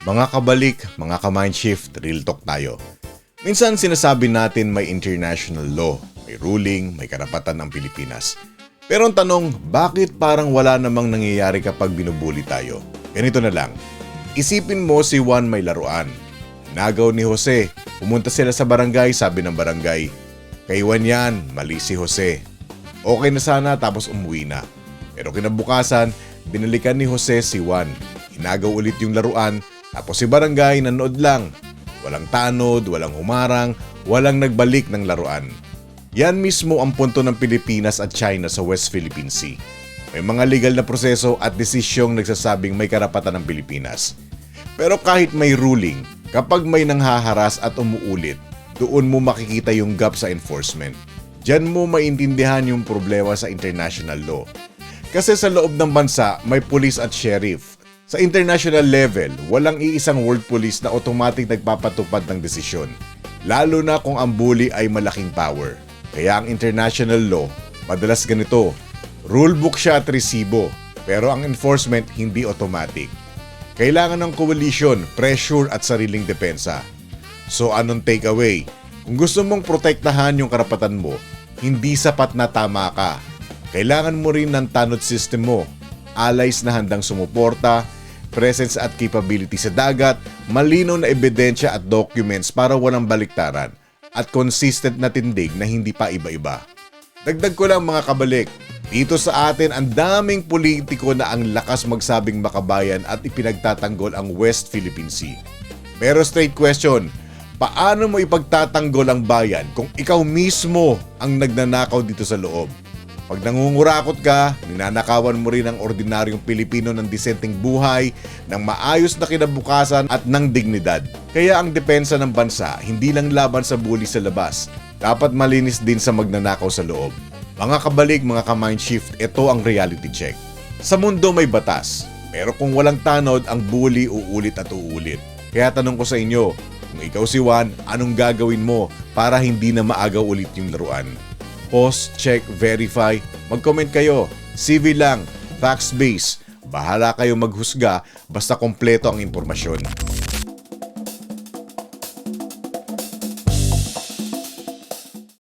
Mga kabalik, mga ka-mindshift, real talk tayo. Minsan sinasabi natin may international law, may ruling, may karapatan ng Pilipinas. Pero ang tanong, bakit parang wala namang nangyayari kapag binubuli tayo? Ganito na lang. Isipin mo si Juan may laruan. Nagaw ni Jose. Pumunta sila sa barangay, sabi ng barangay. Kay Juan yan, mali si Jose. Okay na sana tapos umuwi na. Pero kinabukasan, binalikan ni Jose si Juan. Inagaw ulit yung laruan, tapos si barangay nanood lang. Walang tanod, walang humarang, walang nagbalik ng laruan. Yan mismo ang punto ng Pilipinas at China sa West Philippine Sea. May mga legal na proseso at desisyong nagsasabing may karapatan ng Pilipinas. Pero kahit may ruling, kapag may nanghaharas at umuulit, doon mo makikita yung gap sa enforcement. Diyan mo maintindihan yung problema sa international law. Kasi sa loob ng bansa, may police at sheriff. Sa international level, walang iisang world police na automatic nagpapatupad ng desisyon. Lalo na kung ang bully ay malaking power. Kaya ang international law, madalas ganito. Rulebook siya at resibo, pero ang enforcement hindi automatic. Kailangan ng coalition, pressure at sariling depensa. So anong takeaway? Kung gusto mong protektahan yung karapatan mo, hindi sapat na tama ka. Kailangan mo rin ng tanod system mo, allies na handang sumuporta, presence at capability sa dagat, malinaw na ebidensya at documents para walang baliktaran, at consistent na tindig na hindi pa iba-iba. Dagdag ko lang mga kabalik, dito sa atin ang daming politiko na ang lakas magsabing makabayan at ipinagtatanggol ang West Philippine Sea. Pero straight question, paano mo ipagtatanggol ang bayan kung ikaw mismo ang nagnanakaw dito sa loob? Pag nangungurakot ka, ninanakawan mo rin ang ordinaryong Pilipino ng disenteng buhay, ng maayos na kinabukasan at ng dignidad. Kaya ang depensa ng bansa, hindi lang laban sa bully sa labas, dapat malinis din sa magnanakaw sa loob. Mga kabalik, mga ka-mindshift, ito ang reality check. Sa mundo may batas, pero kung walang tanod, ang bully uulit at uulit. Kaya tanong ko sa inyo, kung ikaw si Juan, anong gagawin mo para hindi na maagaw ulit yung laruan? Pause, check, verify, mag-comment kayo. CV lang, facts-based. Bahala kayo maghusga basta kompleto ang impormasyon.